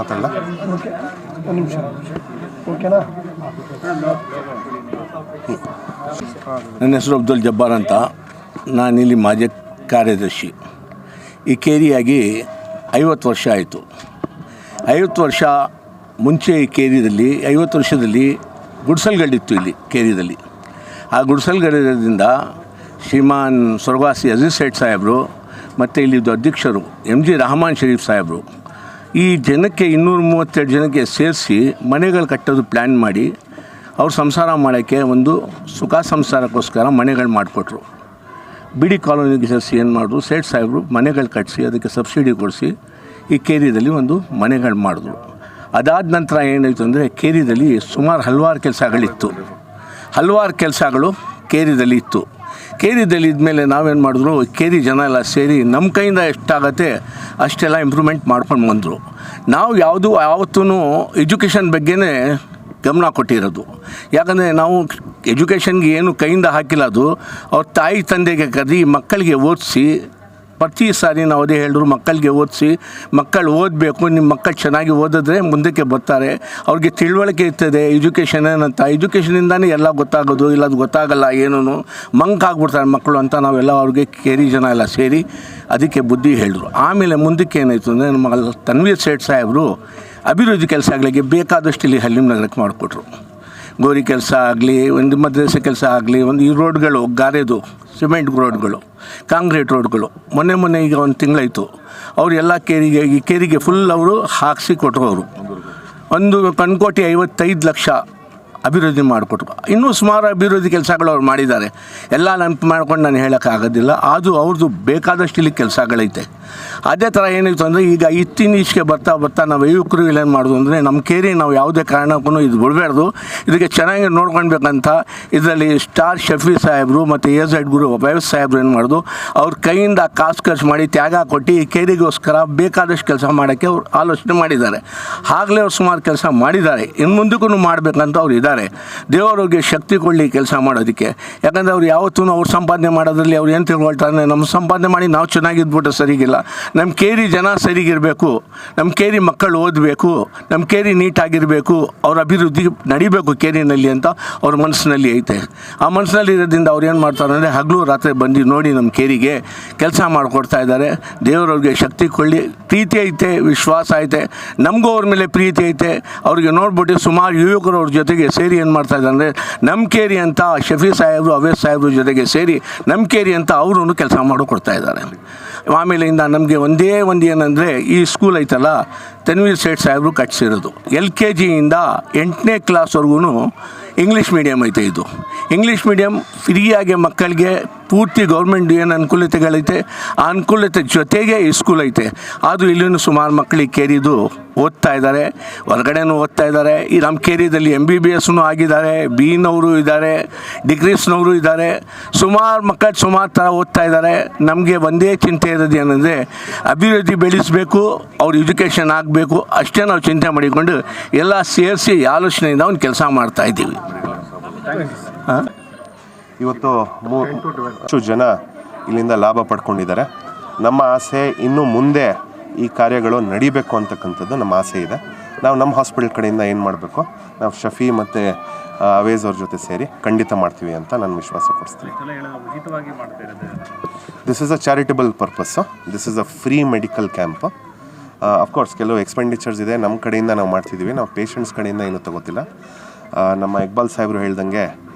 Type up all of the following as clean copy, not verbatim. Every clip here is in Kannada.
ಮಾತಾಡಲ್ಲ. ಓಕೆ, ಒಂದು ನಿಮಿಷ. ಓಕೆನಾ? ನನ್ನ ಹೆಸರು ಅಬ್ದುಲ್ ಜಬ್ಬಾರ್ ಅಂತ. ನಾನಿಲ್ಲಿ ಮಾಜಿ ಕಾರ್ಯದರ್ಶಿ. ಈ ಕೇರಿಯಾಗಿ 50 ವರ್ಷ ಆಯಿತು. 50 ವರ್ಷ ಮುಂಚೆ ಈ ಕೇರಿಯಲ್ಲಿ 50 ವರ್ಷದಲ್ಲಿ ಗುಡಿಸಲ್ಗಳಿತ್ತು ಇಲ್ಲಿ ಕೇರಿಯಲ್ಲಿ. ಆ ಗುಡಿಸಲ್ಗಳಿರೋದ್ರಿಂದ ಶ್ರೀಮಾನ್ ಸ್ವರ್ಗವಾಸಿ ಅಜೀಜ್ ಸೇಠ್ ಸಾಹೇಬರು ಮತ್ತು ಇಲ್ಲಿದ್ದು ಅಧ್ಯಕ್ಷರು MG ರಹಮಾನ್ ಶರೀಫ್ ಸಾಹೇಬರು ಈ ಜನಕ್ಕೆ 232 ಜನಕ್ಕೆ ಸೇರಿಸಿ ಮನೆಗಳು ಕಟ್ಟೋದು ಪ್ಲ್ಯಾನ್ ಮಾಡಿ ಅವ್ರು ಸಂಸಾರ ಮಾಡೋಕ್ಕೆ ಒಂದು ಸುಖ ಸಂಸಾರಕ್ಕೋಸ್ಕರ ಮನೆಗಳು ಮಾಡಿಕೊಟ್ರು. ಬಿಡಿ ಕಾಲೋನಿಗೆ ಸೇರಿಸಿ ಏನು ಮಾಡಿದ್ರು, ಸೇಠ್ ಸಾಹೇಬರು ಮನೆಗಳು ಕಟ್ಟಿಸಿ ಅದಕ್ಕೆ ಸಬ್ಸಿಡಿ ಕೊಡಿಸಿ ಈ ಕೇರಿಯಲ್ಲಿ ಒಂದು ಮನೆಗಳು ಮಾಡಿದ್ರು. ಅದಾದ ನಂತರ ಏನಾಯಿತು ಅಂದರೆ ಕೇರಿಯಲ್ಲಿ ಸುಮಾರು ಹಲವಾರು ಕೆಲಸಗಳು ಕೇರಿಯಲ್ಲಿ ಇತ್ತು. ಕೇರಿದಲ್ಲಿ ಇದ್ಮೇಲೆ ನಾವೇನು ಮಾಡಿದ್ರು, ಕೇರಿ ಜನ ಎಲ್ಲ ಸೇರಿ ನಮ್ಮ ಕೈಯಿಂದ ಎಷ್ಟಾಗತ್ತೆ ಅಷ್ಟೆಲ್ಲ ಇಂಪ್ರೂವ್ಮೆಂಟ್ ಮಾಡ್ಕೊಂಡು ಬಂದರು. ನಾವು ಯಾವತ್ತೂ ಎಜುಕೇಷನ್ ಬಗ್ಗೆನೇ ಗಮನ ಕೊಟ್ಟಿರೋದು. ಯಾಕಂದರೆ ನಾವು ಎಜುಕೇಷನ್ಗೆ ಏನು ಕೈಯಿಂದ ಹಾಕಿಲ್ಲ, ಅದು ಅವ್ರ ತಾಯಿ ತಂದೆಗೆ ಕರೆದು ಮಕ್ಕಳಿಗೆ ಓದಿಸಿ ಪ್ರತಿ ಸಾರಿ ನಾವು ಅದೇ ಹೇಳಿದ್ರು, ಮಕ್ಕಳಿಗೆ ಓದಿಸಿ, ಮಕ್ಕಳು ಓದಬೇಕು, ನಿಮ್ಮ ಮಕ್ಕಳು ಚೆನ್ನಾಗಿ ಓದಿದ್ರೆ ಮುಂದಕ್ಕೆ ಬರ್ತಾರೆ, ಅವ್ರಿಗೆ ತಿಳುವಳಿಕೆ ಇರ್ತದೆ ಎಜುಕೇಷನ್ ಏನಂತ. ಎಜುಕೇಷನಿಂದನೇ ಎಲ್ಲ ಗೊತ್ತಾಗೋದು, ಇಲ್ಲ ಅದು ಗೊತ್ತಾಗಲ್ಲ, ಏನೂ ಮಂಕಾಗ್ಬಿಡ್ತಾರೆ ಮಕ್ಕಳು ಅಂತ ನಾವೆಲ್ಲ ಅವ್ರಿಗೆ ಕೇರಿ ಜನ ಎಲ್ಲ ಸೇರಿ ಅದಕ್ಕೆ ಬುದ್ಧಿ ಹೇಳಿದ್ರು. ಆಮೇಲೆ ಮುಂದಕ್ಕೆ ಏನಾಯಿತು ಅಂದರೆ ನಮ್ಮ ತನ್ವೀರ್ ಸೇಠ್ ಸಾಹೇಬರು ಅಭಿವೃದ್ಧಿ ಕೆಲಸಗಳಿಗೆ ಬೇಕಾದಷ್ಟು ಇಲ್ಲಿ ಹಲ್ಲಿಂ ನಗರಕ್ಕೆ ಮಾಡಿಕೊಟ್ರು. ಗೋರಿ ಕೆಲಸ ಆಗಲಿ, ಒಂದು ಮದ್ರಸೆ ಕೆಲಸ ಆಗಲಿ, ಒಂದು ಈ ರೋಡ್ಗಳು, ಗಾರೆದು ಸಿಮೆಂಟ್ ರೋಡ್ಗಳು, ಕಾಂಕ್ರೀಟ್ ರೋಡ್ಗಳು, ಮೊನ್ನೆ ಈಗ ಒಂದು ತಿಂಗಳಾಯಿತು ಅವರು ಎಲ್ಲ ಕೇರಿಗೆ ಫುಲ್ ಅವರು ಹಾಕಿಸಿ ಕೊಟ್ಟರು. ಅವರು ಒಂದು 1,55,00,000 ಅಭಿವೃದ್ಧಿ ಮಾಡಿಕೊಟ್ರು. ಇನ್ನೂ ಸುಮಾರು ಅಭಿವೃದ್ಧಿ ಕೆಲಸಗಳು ಅವ್ರು ಮಾಡಿದ್ದಾರೆ. ಎಲ್ಲ ನೆನಪು ಮಾಡ್ಕೊಂಡು ನಾನು ಹೇಳೋಕ್ಕಾಗೋದಿಲ್ಲ. ಅದು ಅವ್ರದ್ದು ಬೇಕಾದಷ್ಟು ಇಲ್ಲಿ ಕೆಲಸಗಳೈತೆ. ಅದೇ ಥರ ಏನಿತ್ತು ಅಂದರೆ ಈಗ ಇತ್ತೀಚೆಗೆ ಬರ್ತಾ ನಾವು ಯುವಕರು ಏನು ಮಾಡೋದು ಅಂದರೆ ನಮ್ಮ ಕೇರಿ ನಾವು ಯಾವುದೇ ಕಾರಣಕ್ಕೂ ಇದು ಬಿಡಬಾರ್ದು, ಇದಕ್ಕೆ ಚೆನ್ನಾಗಿ ನೋಡ್ಕೊಳ್ಬೇಕಂತ ಇದರಲ್ಲಿ ಸ್ಟಾರ್ ಶಫಿ ಸಾಹೇಬರು ಮತ್ತು AZ ಗುರು ವೈಎಸ್ ಸಾಹೇಬರು ಏನು ಮಾಡೋದು, ಅವ್ರ ಕೈಯಿಂದ ಕಾಸು ಖರ್ಚು ಮಾಡಿ ತ್ಯಾಗ ಕೊಟ್ಟು ಈ ಕೇರಿಗೋಸ್ಕರ ಬೇಕಾದಷ್ಟು ಕೆಲಸ ಮಾಡೋಕ್ಕೆ ಅವ್ರು ಆಲೋಚನೆ ಮಾಡಿದ್ದಾರೆ. ಆಗಲೇ ಅವ್ರು ಸುಮಾರು ಕೆಲಸ ಮಾಡಿದ್ದಾರೆ, ಇನ್ನು ಮುಂದಕ್ಕೂ ಮಾಡಬೇಕಂತ ಅವ್ರು ಇದ್ದಾರೆ. ದೇವರಿಗೆ ಶಕ್ತಿ ಕೊಡಲಿ ಕೆಲಸ ಮಾಡೋದಕ್ಕೆ. ಯಾಕಂದರೆ ಅವ್ರು ಯಾವತ್ತೂ ಅವ್ರು ಸಂಪಾದನೆ ಮಾಡೋದ್ರಲ್ಲಿ ಅವ್ರು ಏನು ತಿಳ್ಕೊಳ್ತಾರೆ, ನಮ್ಮ ಸಂಪಾದನೆ ಮಾಡಿ ನಾವು ಚೆನ್ನಾಗಿದ್ಬಿಟ್ರೆ ಸರಿಗಿಲ್ಲ, ನಮ್ಮ ಕೇರಿ ಜನ ಸರಿಗಿರಬೇಕು, ನಮ್ಮ ಕೇರಿ ಮಕ್ಕಳು ಓದಬೇಕು, ನಮ್ಮ ಕೇರಿ ನೀಟಾಗಿರಬೇಕು, ಅವ್ರ ಅಭಿವೃದ್ಧಿ ನಡಿಬೇಕು ಕೇರಿನಲ್ಲಿ ಅಂತ ಅವ್ರ ಮನಸ್ಸಿನಲ್ಲಿ ಐತೆ. ಆ ಮನಸ್ಸಿನಲ್ಲಿ ಇರೋದ್ರಿಂದ ಅವ್ರು ಏನು ಮಾಡ್ತಾರೆ ಅಂದರೆ ಹಗಲು ರಾತ್ರಿ ಬಂದು ನೋಡಿ ನಮ್ಮ ಕೇರಿಗೆ ಕೆಲಸ ಮಾಡಿಕೊಡ್ತಾ ಇದ್ದಾರೆ. ದೇವರವ್ರಿಗೆ ಶಕ್ತಿ ಕೊಡಲಿ. ಪ್ರೀತಿ ಐತೆ, ವಿಶ್ವಾಸ ಐತೆ, ನಮಗೂ ಅವ್ರ ಮೇಲೆ ಪ್ರೀತಿ ಐತೆ. ಅವ್ರಿಗೆ ನೋಡ್ಬಿಟ್ಟು ಸುಮಾರು ಯುವಕರು ಅವ್ರ ಜೊತೆಗೆ ಸೇರಿ ಏನು ಮಾಡ್ತಾ ಇದ್ದಾರೆ ಅಂದರೆ ನಮ್ಮ ಕೇರಿ ಅಂತ ಶಫಿ ಸಾಹೇಬರು ಅವೈಸ್ ಸಾಹೇಬ್ರ ಜೊತೆಗೆ ಸೇರಿ ನಮ್ಮ ಕೇರಿ ಅಂತ ಅವರು ಕೆಲಸ ಮಾಡಿಕೊಡ್ತಾ ಇದ್ದಾರೆ. ಆಮೇಲಿಂದ ನಮಗೆ ಒಂದೇ ಏನಂದರೆ ಈ ಸ್ಕೂಲ್ ಐತಲ್ಲ, ತನ್ವೀರ್ ಸೇಠ್ ಸಾಹೇಬರು ಕಟ್ಟಿಸಿರೋದು. LKG ಇಂದ 8ನೇ ಕ್ಲಾಸ್ವರೆಗೂ ಇಂಗ್ಲೀಷ್ ಮೀಡಿಯಮ್ ಐತೆ. ಇದು ಇಂಗ್ಲೀಷ್ ಮೀಡಿಯಮ್ ಫ್ರೀಯಾಗಿ ಮಕ್ಕಳಿಗೆ ಪೂರ್ತಿ ಗೌರ್ಮೆಂಟ್ ಏನು ಅನುಕೂಲತೆಗಳೈತೆ ಆ ಅನುಕೂಲತೆ ಜೊತೆಗೆ ಈ ಸ್ಕೂಲ್ ಐತೆ. ಅದು ಇಲ್ಲಿನೂ ಸುಮಾರು ಮಕ್ಕಳಿಗೆ ಕೇರಿದು ಓದ್ತಾ ಇದ್ದಾರೆ, ಹೊರಗಡೆನೂ ಓದ್ತಾ ಇದ್ದಾರೆ. ಈ ನಮ್ಮ ಕೇರಿಯಲ್ಲಿ MBBSನೂ ಆಗಿದ್ದಾರೆ, BNವರು ಇದ್ದಾರೆ, ಡಿಗ್ರೀಸ್ನವರು ಇದ್ದಾರೆ. ಸುಮಾರು ಮಕ್ಕಳು ಸುಮಾರು ಥರ ಓದ್ತಾ ಇದ್ದಾರೆ. ನಮಗೆ ಒಂದೇ ಚಿಂತೆ ಇರೋದು ಏನಂದರೆ ಅಭಿವೃದ್ಧಿ ಬೆಳೆಸಬೇಕು, ಅವ್ರ ಎಜುಕೇಷನ್ ಆಗಬೇಕು, ಅಷ್ಟೇ ನಾವು ಚಿಂತೆ ಮಾಡಿಕೊಂಡು ಎಲ್ಲ ಸೇರಿಸಿ ಆಲೋಚನೆಯಿಂದ ಒಂದು ಕೆಲಸ ಮಾಡ್ತಾಯಿದ್ದೀವಿ. ಇವತ್ತು 3 ಜನ ಇಲ್ಲಿಂದ ಲಾಭ ಪಡ್ಕೊಂಡಿದ್ದಾರೆ. ನಮ್ಮ ಆಸೆ ಇನ್ನು ಮುಂದೆ ಈ ಕಾರ್ಯಗಳು ನಡಿಬೇಕು ಅಂತಕ್ಕಂಥದ್ದು ನಮ್ಮ ಆಸೆ ಇದೆ. ನಾವು ನಮ್ಮ ಹಾಸ್ಪಿಟಲ್ ಕಡೆಯಿಂದ ಏನು ಮಾಡಬೇಕು, ನಾವು ಶಫಿ ಮತ್ತು ಅವೇಜ್ ಅವ್ರ ಜೊತೆ ಸೇರಿ ಖಂಡಿತ ಮಾಡ್ತೀವಿ ಅಂತ ನಾನು ವಿಶ್ವಾಸ ಕೊಡಿಸ್ತೀನಿ. This is a charitable purpose, this is a free medical camp. Of course ಕೆಲವು ಎಕ್ಸ್ಪೆಂಡಿಚರ್ಸ್ ಇದೆ, ನಮ್ಮ ಕಡೆಯಿಂದ ನಾವು ಮಾಡ್ತಿದ್ದೀವಿ, ನಾವು ಪೇಷಂಟ್ಸ್ ಕಡೆಯಿಂದ ಏನೂ ತಗೋತಿಲ್ಲ. ನಮ್ಮ ಇಕ್ಬಾಲ್ ಸಾಹೇಬರು ಹೇಳ್ದಂಗೆ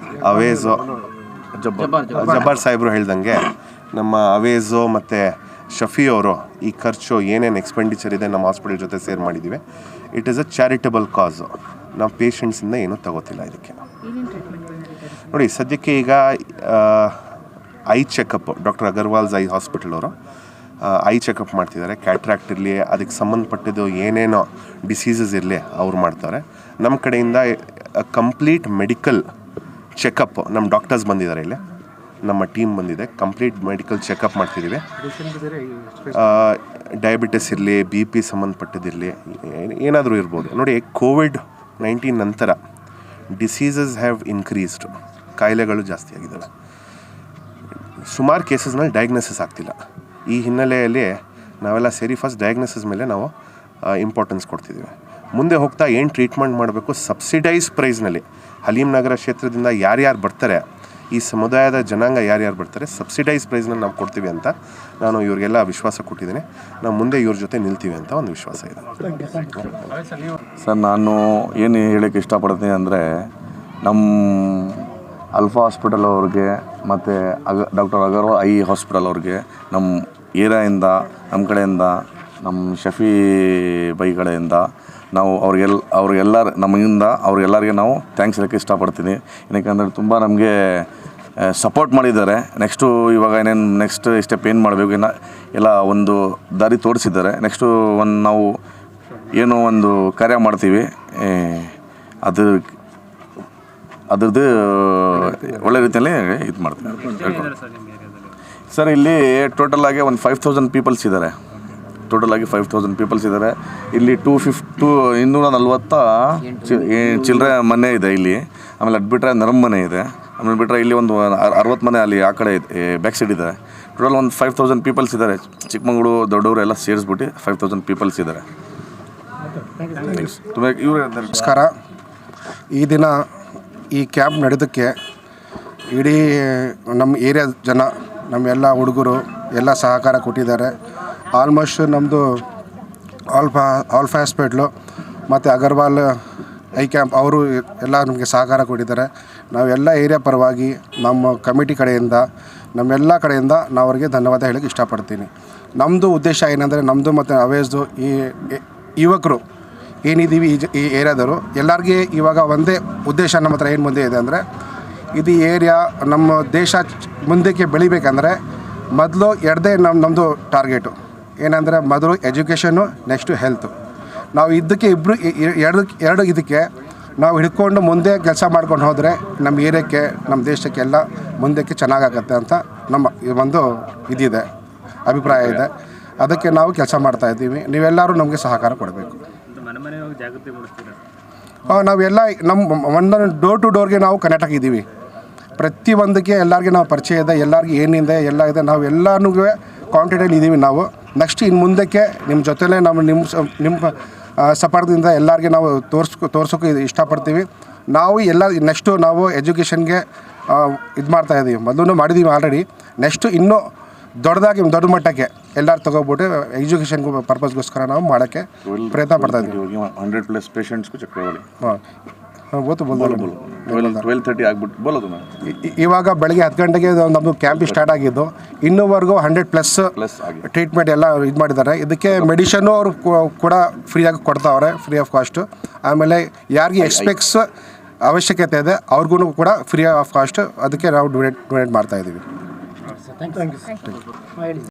ಅವೇಜು, ಜಬ್ಬಾರ್ ಸಾಹೇಬರು ಹೇಳ್ದಂಗೆ ನಮ್ಮ ಅವೇಜು ಮತ್ತು ಶಫಿ ಅವರು ಈ ಖರ್ಚು ಏನೇನು ಎಕ್ಸ್ಪೆಂಡಿಚರ್ ಇದೆ ನಮ್ಮ ಹಾಸ್ಪಿಟಲ್ ಜೊತೆ ಸೇರ್ ಮಾಡಿದ್ದೀವಿ. ಇಟ್ ಈಸ್ ಅ ಚಾರಿಟಬಲ್ ಕಾಸು, ನಾವು ಪೇಷಂಟ್ಸಿಂದ ಏನೂ ತಗೋತಿಲ್ಲ. ಇದಕ್ಕೆ ನೋಡಿ, ಸದ್ಯಕ್ಕೆ ಈಗ I checkup doctor Agarwal's I hospital ಅವರು ಐ ಚೆಕಪ್ ಮಾಡ್ತಿದ್ದಾರೆ. ಕ್ಯಾಟ್ರಾಕ್ಟ್ ಇರಲಿ, ಅದಕ್ಕೆ ಸಂಬಂಧಪಟ್ಟಿದ್ದು ಏನೇನೋ ಡಿಸೀಸಸ್ ಇರಲಿ ಅವ್ರು ಮಾಡ್ತಾರೆ. ನಮ್ಮ ಕಡೆಯಿಂದ ಕಂಪ್ಲೀಟ್ ಮೆಡಿಕಲ್ ಚೆಕಪ್, ನಮ್ಮ ಡಾಕ್ಟರ್ಸ್ ಬಂದಿದ್ದಾರೆ, ಇಲ್ಲಿ ನಮ್ಮ ಟೀಮ್ ಬಂದಿದೆ, ಕಂಪ್ಲೀಟ್ ಮೆಡಿಕಲ್ ಚೆಕಪ್ ಮಾಡ್ತಿದ್ದೀವಿ. ಡಯಾಬಿಟಿಸ್ ಇರಲಿ, BP ಸಂಬಂಧಪಟ್ಟಿದ್ದಿರಲಿ, ಏನಾದರೂ ಇರ್ಬೋದು. ನೋಡಿ, COVID-19 ನಂತರ ಡಿಸೀಸಸ್ ಹ್ಯಾವ್ ಇನ್ಕ್ರೀಸ್ಡ್, ಕಾಯಿಲೆಗಳು ಜಾಸ್ತಿ ಆಗಿದ್ದಾವೆ. ಸುಮಾರು ಕೇಸಸ್ನಲ್ಲಿ ಡಯಾಗ್ನೋಸಿಸ್ ಆಗ್ತಿಲ್ಲ. ಈ ಹಿನ್ನೆಲೆಯಲ್ಲಿ ನಾವೆಲ್ಲ ಸೇರಿ ಫಸ್ಟ್ ಡಯಾಗ್ನೋಸಿಸ್ ಮೇಲೆ ನಾವು ಇಂಪಾರ್ಟೆನ್ಸ್ ಕೊಡ್ತಿದ್ದೀವಿ. ಮುಂದೆ ಹೋಗ್ತಾ ಏನು ಟ್ರೀಟ್ಮೆಂಟ್ ಮಾಡಬೇಕು ಸಬ್ಸಿಡೈಸ್ ಪ್ರೈಸ್ನಲ್ಲಿ ಹಲೀಮ್ ನಗರ ಕ್ಷೇತ್ರದಿಂದ ಯಾರ್ಯಾರು ಬರ್ತಾರೆ, ಈ ಸಮುದಾಯದ ಜನಾಂಗ ಯಾರ್ಯಾರು ಬರ್ತಾರೆ ಸಬ್ಸಿಡೈಸ್ ಪ್ರೈಸ್ನಲ್ಲಿ ನಾವು ಕೊಡ್ತೀವಿ ಅಂತ ನಾನು ಇವ್ರಿಗೆಲ್ಲ ವಿಶ್ವಾಸ ಕೊಟ್ಟಿದ್ದೀನಿ. ನಾವು ಮುಂದೆ ಇವ್ರ ಜೊತೆ ನಿಲ್ತೀವಿ ಅಂತ ಒಂದು ವಿಶ್ವಾಸ ಇದೆ. ಸರ್, ನಾನು ಏನು ಹೇಳೋಕ್ಕೆ ಇಷ್ಟಪಡ್ತೀನಿ ಅಂದರೆ, ನಮ್ಮ ಅಲ್ಫಾ ಹಾಸ್ಪಿಟಲ್ ಅವ್ರಿಗೆ ಮತ್ತು ಡಾಕ್ಟರ್ ಅಗರ್ವಾಲ್ ಐ ಹಾಸ್ಪಿಟಲ್ ಅವ್ರಿಗೆ ನಮ್ಮ ಏರಿಯಾಯಿಂದ, ನಮ್ಮ ಕಡೆಯಿಂದ, ನಮ್ಮ ಶಫಿ ಬೈ ಕಡೆಯಿಂದ ನಾವು ಅವ್ರಿಗೆಲ್ಲರ ನಮ್ಮಿಂದ ಅವ್ರಿಗೆಲ್ಲರಿಗೆ ನಾವು ಥ್ಯಾಂಕ್ಸ್ ಹೇಳೋಕ್ಕೆ ಇಷ್ಟಪಡ್ತೀನಿ. ಏನಕ್ಕೆ ತುಂಬ ನಮಗೆ ಸಪೋರ್ಟ್ ಮಾಡಿದ್ದಾರೆ. ನೆಕ್ಸ್ಟು ಇವಾಗ ನೆಕ್ಸ್ಟ್ ಸ್ಟೆಪ್ ಏನು ಮಾಡಬೇಕು ಎಲ್ಲ ಒಂದು ದಾರಿ ತೋರಿಸಿದ್ದಾರೆ. ನೆಕ್ಸ್ಟು ನಾವು ಏನೋ ಒಂದು ಕಾರ್ಯ ಮಾಡ್ತೀವಿ, ಅದ್ರದ್ದು ಒಳ್ಳೆ ರೀತಿಯಲ್ಲಿ ಇದು ಮಾಡ್ತೀವಿ. ಸರ್, ಇಲ್ಲಿ ಟೋಟಲಾಗಿ ಒಂದು 5000 ಪೀಪಲ್ಸ್ ಇದ್ದಾರೆ. ಟೋಟಲಾಗಿ 5000 ಪೀಪಲ್ಸ್ ಇದ್ದಾರೆ. ಇಲ್ಲಿ 240 ಚಿಲ್ಲರೆ ಮನೆ ಇದೆ ಇಲ್ಲಿ. ಆಮೇಲೆ ಅದು ಬಿಟ್ಟರೆ ನರಮ್ ಮನೆ ಇದೆ. ಆಮೇಲೆ ಬಿಟ್ಟರೆ ಇಲ್ಲಿ ಒಂದು 60 ಮನೆ ಅಲ್ಲಿ ಆ ಕಡೆ ಬ್ಯಾಕ್ ಸೈಡ್ ಇದೆ. ಟೋಟಲ್ ಒಂದು 5000 ಪೀಪಲ್ಸ್ ಇದ್ದಾರೆ. ಚಿಕ್ಕಮಗಳೂರು ದೊಡ್ಡವರು ಎಲ್ಲ ಸೇರಿಸ್ಬಿಟ್ಟು 5000 ಪೀಪಲ್ಸ್ ಇದ್ದಾರೆ. ನಮಸ್ಕಾರ. ಈ ದಿನ ಈ ಕ್ಯಾಂಪ್ ನಡೆದಕ್ಕೆ ಇಡೀ ನಮ್ಮ ಏರಿಯಾ ಜನ, ನಮ್ಮೆಲ್ಲ ಹುಡುಗರು ಎಲ್ಲ ಸಹಕಾರ ಕೊಟ್ಟಿದ್ದಾರೆ. ಆಲ್ಮೋಸ್ಟ್ ನಮ್ಮದು ಆಲ್ಫಾ ಹಾಸ್ಪಿಟ್ಲು ಮತ್ತು ಅಗರ್ವಾಲ್ ಐ ಕ್ಯಾಂಪ್ ಅವರು ಎಲ್ಲ ನಮಗೆ ಸಹಕಾರ ಕೊಟ್ಟಿದ್ದಾರೆ. ನಾವೆಲ್ಲ ಏರಿಯಾ ಪರವಾಗಿ ನಮ್ಮ ಕಮಿಟಿ ಕಡೆಯಿಂದ, ನಮ್ಮೆಲ್ಲ ಕಡೆಯಿಂದ ನಾವು ಅವ್ರಿಗೆ ಧನ್ಯವಾದ ಹೇಳೋಕ್ಕೆ ಇಷ್ಟಪಡ್ತೀನಿ. ನಮ್ಮದು ಉದ್ದೇಶ ಏನಂದರೆ, ನಮ್ಮದು ಮತ್ತು ಅವೇಜ್ದು ಈ ಯುವಕರು ಏನಿದ್ದೀವಿ ಈ ಏರಿಯಾದವರು ಎಲ್ಲರಿಗೆ ಇವಾಗ ಒಂದೇ ಉದ್ದೇಶ ನಮ್ಮ ಹತ್ರ ಏನು ಮುಂದೆ ಇದೆ ಅಂದರೆ, ಇದು ಏರಿಯಾ ನಮ್ಮ ದೇಶ ಮುಂದಕ್ಕೆ ಬೆಳಿಬೇಕಂದ್ರೆ ಮೊದಲು ನಮ್ಮದು ಟಾರ್ಗೆಟು ಏನಂದರೆ, ಮೊದಲು ಎಜುಕೇಷನ್ನು, ನೆಕ್ಸ್ಟು ಹೆಲ್ತು. ನಾವು ಇದಕ್ಕೆ ಎರಡು ಇದಕ್ಕೆ ನಾವು ಹಿಡ್ಕೊಂಡು ಮುಂದೆ ಕೆಲಸ ಮಾಡ್ಕೊಂಡು ಹೋದರೆ ನಮ್ಮ ಏರಿಯಾಕ್ಕೆ, ನಮ್ಮ ದೇಶಕ್ಕೆಲ್ಲ ಮುಂದಕ್ಕೆ ಚೆನ್ನಾಗಾಗತ್ತೆ ಅಂತ ನಮ್ಮ ಒಂದು ಇದಿದೆ, ಅಭಿಪ್ರಾಯ ಇದೆ. ಅದಕ್ಕೆ ನಾವು ಕೆಲಸ ಮಾಡ್ತಾಯಿದ್ದೀವಿ. ನೀವೆಲ್ಲರೂ ನಮಗೆ ಸಹಕಾರ ಕೊಡಬೇಕು. ನಾವೆಲ್ಲ ನಮ್ಮ ಒಂದೊಂದು ಡೋರ್ ಟು ಡೋರ್ಗೆ ನಾವು ಕನೆಕ್ಟ್ ಆಗಿದ್ದೀವಿ. ಪ್ರತಿಯೊಂದಕ್ಕೆ ಎಲ್ಲರಿಗೆ ನಾವು ಪರಿಚಯ ಇದೆ, ಎಲ್ಲರಿಗೆ ಏನಿದೆ ಎಲ್ಲ ಇದೆ. ನಾವು ಎಲ್ಲನೂ ಕಾಂಟ್ಯಾಕ್ಟಲ್ಲಿ ಇದ್ದೀವಿ. ನಾವು ನೆಕ್ಸ್ಟ್ ಇನ್ನು ಮುಂದಕ್ಕೆ ನಿಮ್ಮ ಜೊತೆಲೇ ನಿಮ್ಮ ಸಪೋರ್ಟ್ದಿಂದ ಎಲ್ಲರಿಗೆ ನಾವು ತೋರ್ಸೋಕೆ ಇಷ್ಟಪಡ್ತೀವಿ. ನಾವು ನೆಕ್ಸ್ಟು ನಾವು ಎಜುಕೇಷನ್ಗೆ ಇದು ಮಾಡ್ತಾಯಿದ್ದೀವಿ. ಮೊದಲು ಮಾಡಿದ್ದೀವಿ ಆಲ್ರೆಡಿ. ನೆಕ್ಸ್ಟು ಇನ್ನೂ ದೊಡ್ಡ ಮಟ್ಟಕ್ಕೆ ಎಲ್ಲರೂ ತೊಗೊಬಿಟ್ಟು ಎಜುಕೇಷನ್ ಪರ್ಪಸ್ಗೋಸ್ಕರ ನಾವು ಮಾಡೋಕ್ಕೆ ಪ್ರಯತ್ನ ಪಡ್ತಾಯಿದ್ದೀವಿ. 100+ ಪೇಷಂಟ್ಸ್ಗೂ ಚೆಕ್ ಮಾಡಿ. ಹಾಂ, ಗೊತ್ತು 12:30 ಆಗ್ಬಿಟ್ಟು ಬೋಲೋದು. ಇವಾಗ ಬೆಳಗ್ಗೆ 10 ಗಂಟೆಗೆ ನಮ್ಮದು ಕ್ಯಾಂಪ್ ಸ್ಟಾರ್ಟ್ ಆಗಿದ್ದು. ಇನ್ನೂವರೆಗೂ 100+ ಟ್ರೀಟ್ಮೆಂಟ್ ಎಲ್ಲ ಇದು ಮಾಡಿದ್ದಾರೆ. ಇದಕ್ಕೆ ಮೆಡಿಷನ್ನು ಅವರು ಕೂಡ ಫ್ರೀಯಾಗಿ ಕೊಡ್ತಾವ್ರೆ, ಫ್ರೀ ಆಫ್ ಕಾಸ್ಟು. ಆಮೇಲೆ ಯಾರಿಗೆ ಎಕ್ಸ್ಪೆಕ್ಟ್ಸ್ ಅವಶ್ಯಕತೆ ಇದೆ ಅವ್ರಿಗೂ ಕೂಡ ಫ್ರೀ ಆಫ್ ಕಾಸ್ಟ್ ಅದಕ್ಕೆ ನಾವು ಡೊನೇಟ್ ಮಾಡ್ತಾಯಿದ್ದೀವಿ. Thank you.